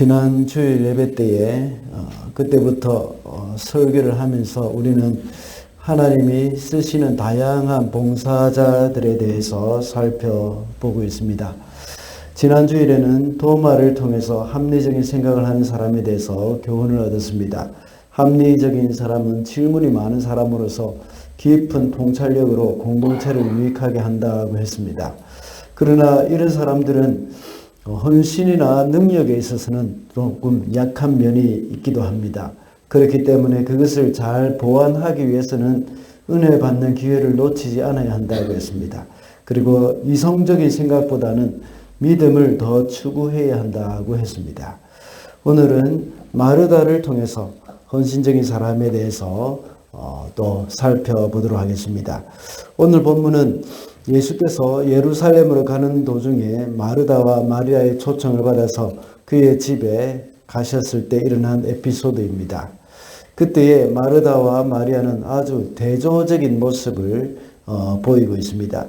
지난 주일 예배 때에 그때부터 설교를 하면서 우리는 하나님이 쓰시는 다양한 봉사자들에 대해서 살펴보고 있습니다. 지난 주일에는 도마를 통해서 합리적인 생각을 하는 사람에 대해서 교훈을 얻었습니다. 합리적인 사람은 질문이 많은 사람으로서 깊은 통찰력으로 공동체를 유익하게 한다고 했습니다. 그러나 이런 사람들은 헌신이나 능력에 있어서는 조금 약한 면이 있기도 합니다. 그렇기 때문에 그것을 잘 보완하기 위해서는 은혜 받는 기회를 놓치지 않아야 한다고 했습니다. 그리고 이성적인 생각보다는 믿음을 더 추구해야 한다고 했습니다. 오늘은 마르다를 통해서 헌신적인 사람에 대해서 또 살펴보도록 하겠습니다. 오늘 본문은 예수께서 예루살렘으로 가는 도중에 마르다와 마리아의 초청을 받아서 그의 집에 가셨을 때 일어난 에피소드입니다. 그때에 마르다와 마리아는 아주 대조적인 모습을 보이고 있습니다.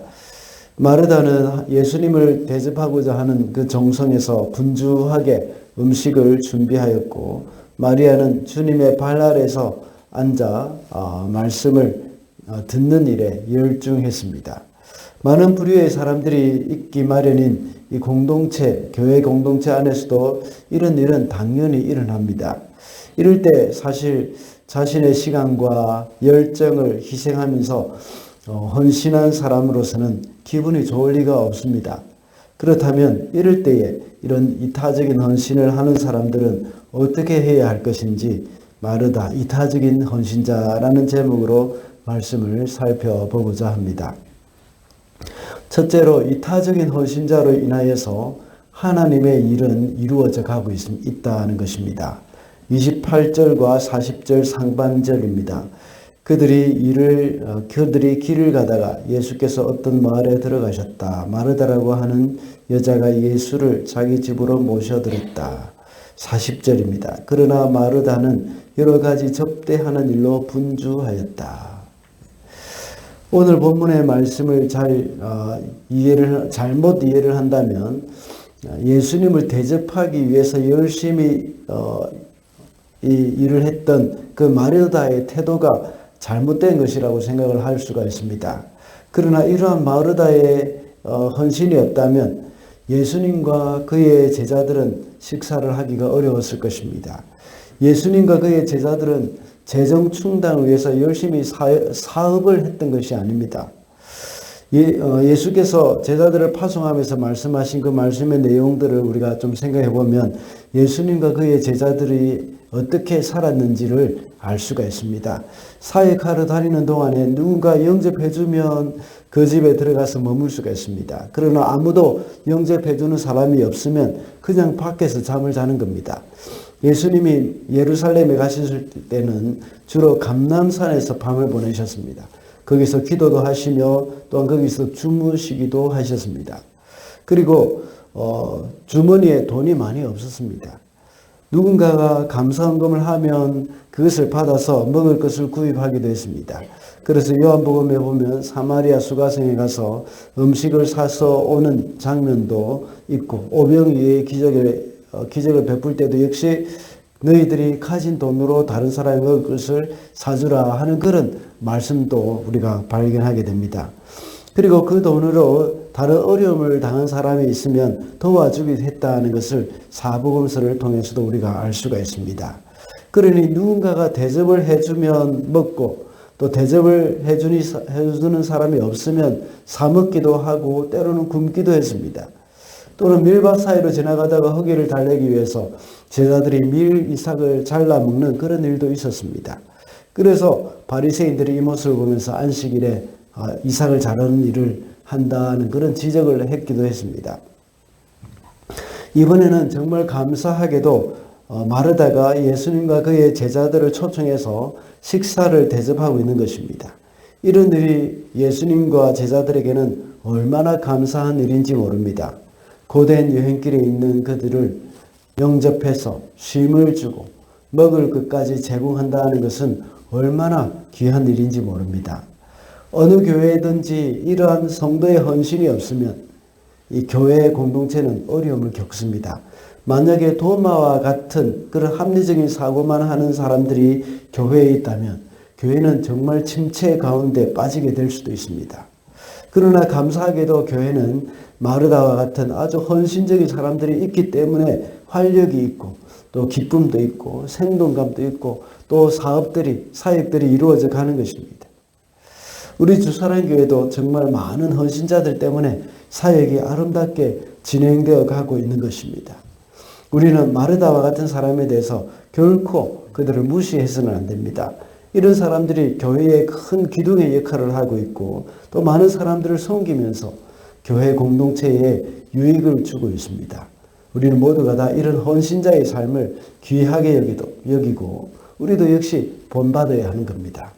마르다는 예수님을 대접하고자 하는 그 정성에서 분주하게 음식을 준비하였고, 마리아는 주님의 발 아래서 앉아 말씀을 듣는 일에 열중했습니다. 많은 부류의 사람들이 있기 마련인 이 공동체, 교회 공동체 안에서도 이런 일은 당연히 일어납니다. 이럴 때 사실 자신의 시간과 열정을 희생하면서 헌신한 사람으로서는 기분이 좋을 리가 없습니다. 그렇다면 이럴 때에 이런 이타적인 헌신을 하는 사람들은 어떻게 해야 할 것인지 마르다 이타적인 헌신자라는 제목으로 말씀을 살펴보고자 합니다. 첫째로 이타적인 헌신자로 인하여서 하나님의 일은 이루어져 가고 있다는 것입니다. 28절과 40절 상반절입니다. 그들이 길을 가다가 예수께서 어떤 마을에 들어가셨다. 마르다라고 하는 여자가 예수를 자기 집으로 모셔들었다. 40절입니다. 그러나 마르다는 여러 가지 접대하는 일로 분주하였다. 오늘 본문의 말씀을 잘못 이해를 한다면 예수님을 대접하기 위해서 열심히 이 일을 했던 그 마르다의 태도가 잘못된 것이라고 생각을 할 수가 있습니다. 그러나 이러한 마르다의 헌신이 없다면 예수님과 그의 제자들은 식사를 하기가 어려웠을 것입니다. 예수님과 그의 제자들은 재정 충당을 위해서 열심히 사업을 했던 것이 아닙니다. 예수께서 제자들을 파송하면서 말씀하신 그 말씀의 내용들을 우리가 좀 생각해 보면 예수님과 그의 제자들이 어떻게 살았는지를 알 수가 있습니다. 사역하러 다니는 동안에 누군가 영접해주면 그 집에 들어가서 머물 수가 있습니다. 그러나 아무도 영접해주는 사람이 없으면 그냥 밖에서 잠을 자는 겁니다. 예수님이 예루살렘에 가셨을 때는 주로 감람산에서 밤을 보내셨습니다. 거기서 기도도 하시며 또한 거기서 주무시기도 하셨습니다. 그리고 주머니에 돈이 많이 없었습니다. 누군가가 감사헌금을 하면 그것을 받아서 먹을 것을 구입하기도 했습니다. 그래서 요한복음에 보면 사마리아 수가성에 가서 음식을 사서 오는 장면도 있고, 오병이의 기적을 베풀 때도 역시 너희들이 가진 돈으로 다른 사람이 먹을 것을 사주라 하는 그런 말씀도 우리가 발견하게 됩니다. 그리고 그 돈으로 다른 어려움을 당한 사람이 있으면 도와주기도 했다는 것을 사복음서를 통해서도 우리가 알 수가 있습니다. 그러니 누군가가 대접을 해주면 먹고, 또 대접을 해주는 사람이 없으면 사 먹기도 하고 때로는 굶기도 했습니다. 또는 밀밭 사이로 지나가다가 허기를 달래기 위해서 제자들이 밀 이삭을 잘라 먹는 그런 일도 있었습니다. 그래서 바리새인들이 이 모습을 보면서 안식일에 이삭을 자르는 일을 한다는 그런 지적을 했기도 했습니다. 이번에는 정말 감사하게도 마르다가 예수님과 그의 제자들을 초청해서 식사를 대접하고 있는 것입니다. 이런 일이 예수님과 제자들에게는 얼마나 감사한 일인지 모릅니다. 고된 여행길에 있는 그들을 영접해서 쉼을 주고 먹을 것까지 제공한다는 것은 얼마나 귀한 일인지 모릅니다. 어느 교회든지 이러한 성도의 헌신이 없으면 이 교회 공동체는 어려움을 겪습니다. 만약에 도마와 같은 그런 합리적인 사고만 하는 사람들이 교회에 있다면 교회는 정말 침체 가운데 빠지게 될 수도 있습니다. 그러나 감사하게도 교회는 마르다와 같은 아주 헌신적인 사람들이 있기 때문에 활력이 있고 또 기쁨도 있고 생동감도 있고 또 사역들이 이루어져 가는 것입니다. 우리 주사랑교회도 정말 많은 헌신자들 때문에 사역이 아름답게 진행되어 가고 있는 것입니다. 우리는 마르다와 같은 사람에 대해서 결코 그들을 무시해서는 안 됩니다. 이런 사람들이 교회의 큰 기둥의 역할을 하고 있고 또 많은 사람들을 섬기면서 교회 공동체에 유익을 주고 있습니다. 우리는 모두가 다 이런 헌신자의 삶을 귀하게 여기고 우리도 역시 본받아야 하는 겁니다.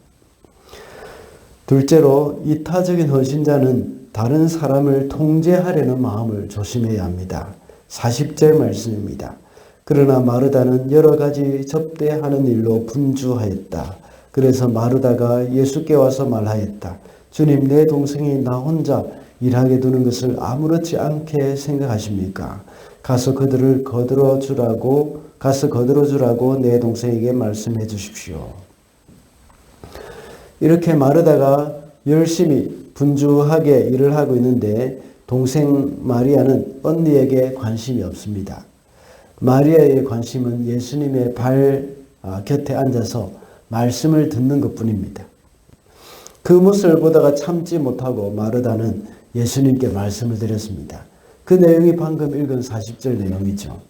둘째로 이타적인 헌신자는 다른 사람을 통제하려는 마음을 조심해야 합니다. 40절 말씀입니다. 그러나 마르다는 여러 가지 접대하는 일로 분주하였다. 그래서 마르다가 예수께 와서 말하였다. 주님, 내 동생이 나 혼자 일하게 두는 것을 아무렇지 않게 생각하십니까? 가서 거들어 주라고 내 동생에게 말씀해 주십시오. 이렇게 마르다가 열심히 분주하게 일을 하고 있는데 동생 마리아는 언니에게 관심이 없습니다. 마리아의 관심은 예수님의 발 곁에 앉아서 말씀을 듣는 것뿐입니다. 그 모습을 보다가 참지 못하고 마르다는 예수님께 말씀을 드렸습니다. 그 내용이 방금 읽은 40절 내용이죠.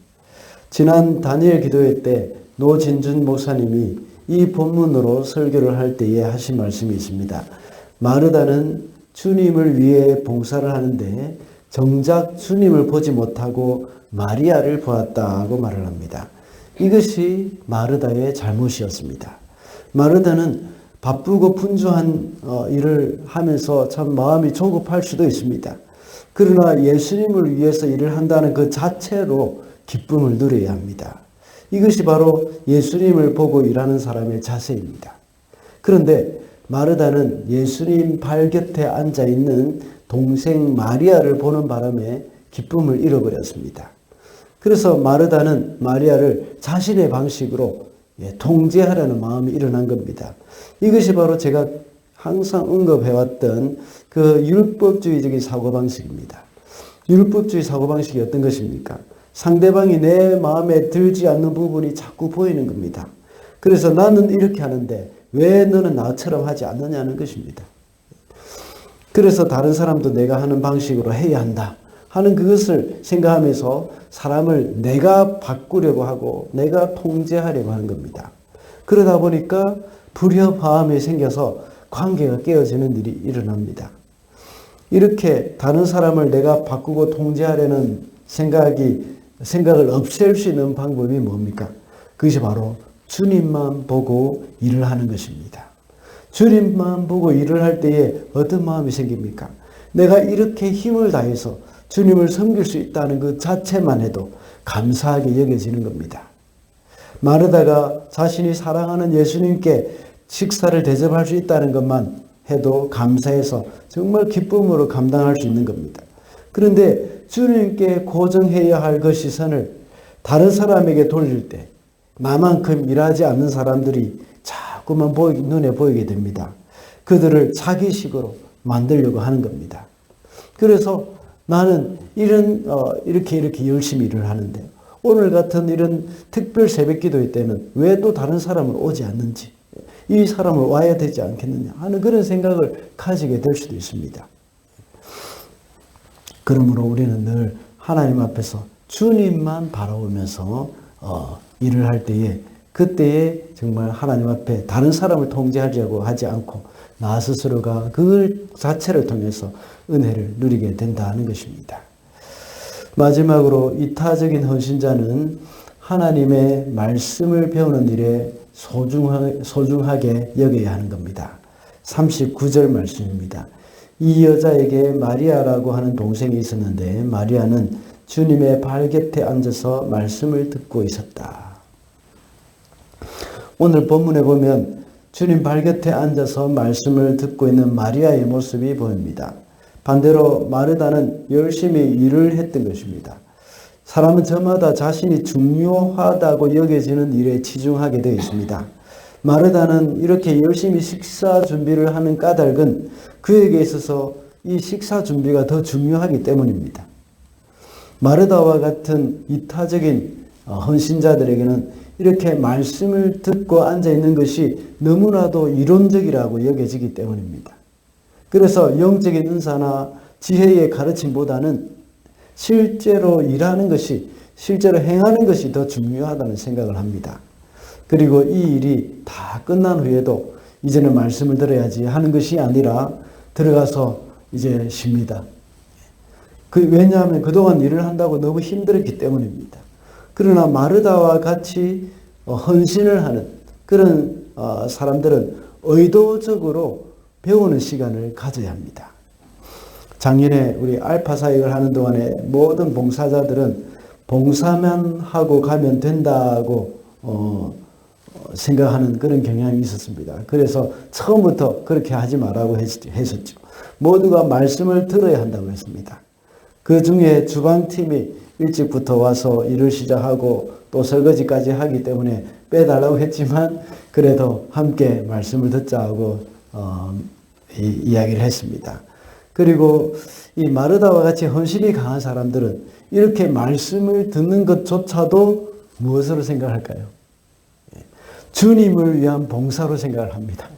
지난 다니엘 기도회 때 노진준 목사님이 이 본문으로 설교를 할 때에 하신 말씀이 있습니다. 마르다는 주님을 위해 봉사를 하는데 정작 주님을 보지 못하고 마리아를 보았다고 말을 합니다. 이것이 마르다의 잘못이었습니다. 마르다는 바쁘고 분주한 일을 하면서 참 마음이 조급할 수도 있습니다. 그러나 예수님을 위해서 일을 한다는 그 자체로 기쁨을 누려야 합니다. 이것이 바로 예수님을 보고 일하는 사람의 자세입니다. 그런데 마르다는 예수님 발 곁에 앉아있는 동생 마리아를 보는 바람에 기쁨을 잃어버렸습니다. 그래서 마르다는 마리아를 자신의 방식으로 통제하려는 마음이 일어난 겁니다. 이것이 바로 제가 항상 언급해왔던 그 율법주의적인 사고방식입니다. 율법주의 사고방식이 어떤 것입니까? 상대방이 내 마음에 들지 않는 부분이 자꾸 보이는 겁니다. 그래서 나는 이렇게 하는데 왜 너는 나처럼 하지 않느냐는 것입니다. 그래서 다른 사람도 내가 하는 방식으로 해야 한다 하는 그것을 생각하면서 사람을 내가 바꾸려고 하고 내가 통제하려고 하는 겁니다. 그러다 보니까 불협화음이 생겨서 관계가 깨어지는 일이 일어납니다. 이렇게 다른 사람을 내가 바꾸고 통제하려는 생각을 없앨 수 있는 방법이 뭡니까? 그것이 바로 주님만 보고 일을 하는 것입니다. 주님만 보고 일을 할 때에 어떤 마음이 생깁니까? 내가 이렇게 힘을 다해서 주님을 섬길 수 있다는 그 자체만 해도 감사하게 여겨지는 겁니다. 마르다가 자신이 사랑하는 예수님께 식사를 대접할 수 있다는 것만 해도 감사해서 정말 기쁨으로 감당할 수 있는 겁니다. 그런데 주님께 고정해야 할 그 시선을 다른 사람에게 돌릴 때 나만큼 일하지 않는 사람들이 자꾸만 눈에 보이게 됩니다. 그들을 자기식으로 만들려고 하는 겁니다. 그래서 나는 이렇게 열심히 일을 하는데 오늘 같은 이런 특별 새벽 기도회 때는 왜 또 다른 사람은 오지 않는지, 이 사람을 와야 되지 않겠느냐 하는 그런 생각을 가지게 될 수도 있습니다. 그러므로 우리는 늘 하나님 앞에서 주님만 바라보면서 일을 할 때에 그때에 정말 하나님 앞에 다른 사람을 통제하려고 하지 않고 나 스스로가 그 자체를 통해서 은혜를 누리게 된다는 것입니다. 마지막으로 이타적인 헌신자는 하나님의 말씀을 배우는 일에 소중하게 여겨야 하는 겁니다. 39절 말씀입니다. 이 여자에게 마리아라고 하는 동생이 있었는데 마리아는 주님의 발 곁에 앉아서 말씀을 듣고 있었다. 오늘 본문에 보면 주님 발 곁에 앉아서 말씀을 듣고 있는 마리아의 모습이 보입니다. 반대로 마르다는 열심히 일을 했던 것입니다. 사람은 저마다 자신이 중요하다고 여겨지는 일에 치중하게 되어 있습니다. 마르다는 이렇게 열심히 식사 준비를 하는 까닭은 그에게 있어서 이 식사 준비가 더 중요하기 때문입니다. 마르다와 같은 이타적인 헌신자들에게는 이렇게 말씀을 듣고 앉아있는 것이 너무나도 이론적이라고 여겨지기 때문입니다. 그래서 영적인 은사나 지혜의 가르침보다는 실제로 일하는 것이, 실제로 행하는 것이 더 중요하다는 생각을 합니다. 그리고 이 일이 다 끝난 후에도 이제는 말씀을 들어야지 하는 것이 아니라 들어가서 이제 쉽니다. 왜냐하면 그동안 일을 한다고 너무 힘들었기 때문입니다. 그러나 마르다와 같이 헌신을 하는 그런 사람들은 의도적으로 배우는 시간을 가져야 합니다. 작년에 우리 알파 사역을 하는 동안에 모든 봉사자들은 봉사만 하고 가면 된다고 생각하는 그런 경향이 있었습니다. 그래서 처음부터 그렇게 하지 말라고 했었죠. 모두가 말씀을 들어야 한다고 했습니다. 그 중에 주방팀이 일찍부터 와서 일을 시작하고 또 설거지까지 하기 때문에 빼달라고 했지만 그래도 함께 말씀을 듣자고 이야기를 했습니다. 그리고 이 마르다와 같이 헌신이 강한 사람들은 이렇게 말씀을 듣는 것조차도 무엇으로 생각할까요? 주님을 위한 봉사로 생각을 합니다.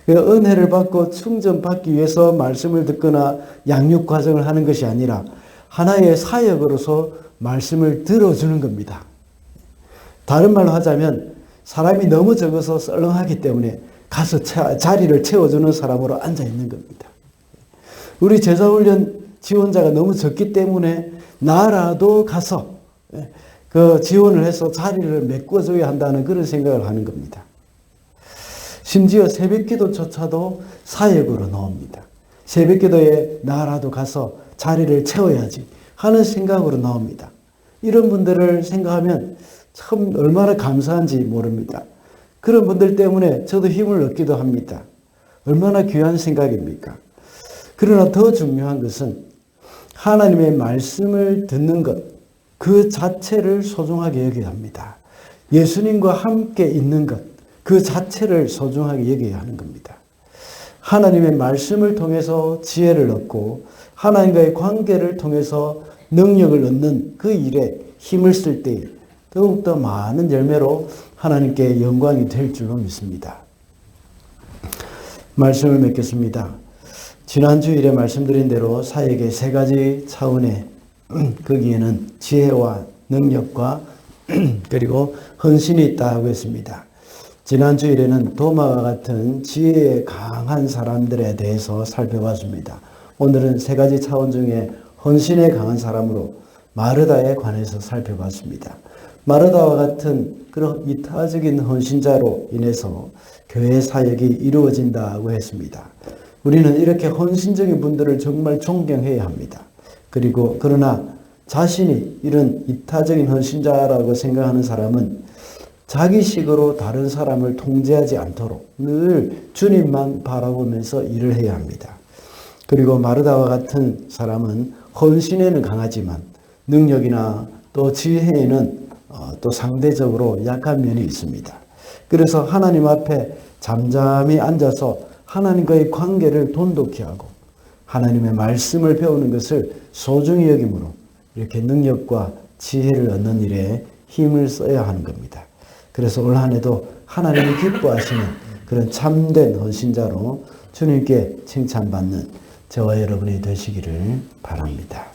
은혜를 받고 충전받기 위해서 말씀을 듣거나 양육 과정을 하는 것이 아니라 하나의 사역으로서 말씀을 들어주는 겁니다. 다른 말로 하자면 사람이 너무 적어서 썰렁하기 때문에 가서 자리를 채워주는 사람으로 앉아있는 겁니다. 우리 제자훈련 지원자가 너무 적기 때문에 나라도 가서 그 지원을 해서 자리를 메꿔줘야 한다는 그런 생각을 하는 겁니다. 심지어 새벽기도조차도 사역으로 나옵니다. 새벽기도에 나라도 가서 자리를 채워야지 하는 생각으로 나옵니다. 이런 분들을 생각하면 참 얼마나 감사한지 모릅니다. 그런 분들 때문에 저도 힘을 얻기도 합니다. 얼마나 귀한 생각입니까? 그러나 더 중요한 것은 하나님의 말씀을 듣는 것, 그 자체를 소중하게 여겨야 합니다. 예수님과 함께 있는 것, 그 자체를 소중하게 여겨야 하는 겁니다. 하나님의 말씀을 통해서 지혜를 얻고 하나님과의 관계를 통해서 능력을 얻는 그 일에 힘을 쓸 때 더욱더 많은 열매로 하나님께 영광이 될 줄로 믿습니다. 말씀을 맺겠습니다. 지난 주일에 말씀드린 대로 사역의 세 가지 차원에 거기에는 지혜와 능력과 그리고 헌신이 있다고 했습니다. 지난 주일에는 도마와 같은 지혜에 강한 사람들에 대해서 살펴봤습니다. 오늘은 세 가지 차원 중에 헌신에 강한 사람으로 마르다에 관해서 살펴봤습니다. 마르다와 같은 그런 이타적인 헌신자로 인해서 교회 사역이 이루어진다고 했습니다. 우리는 이렇게 헌신적인 분들을 정말 존경해야 합니다. 그러나 자신이 이런 이타적인 헌신자라고 생각하는 사람은 자기식으로 다른 사람을 통제하지 않도록 늘 주님만 바라보면서 일을 해야 합니다. 그리고 마르다와 같은 사람은 헌신에는 강하지만 능력이나 또 지혜에는 또 상대적으로 약한 면이 있습니다. 그래서 하나님 앞에 잠잠히 앉아서 하나님과의 관계를 돈독히 하고 하나님의 말씀을 배우는 것을 소중히 여김으로 이렇게 능력과 지혜를 얻는 일에 힘을 써야 하는 겁니다. 그래서 올 한 해도 하나님이 기뻐하시는 그런 참된 헌신자로 주님께 칭찬받는 저와 여러분이 되시기를 바랍니다.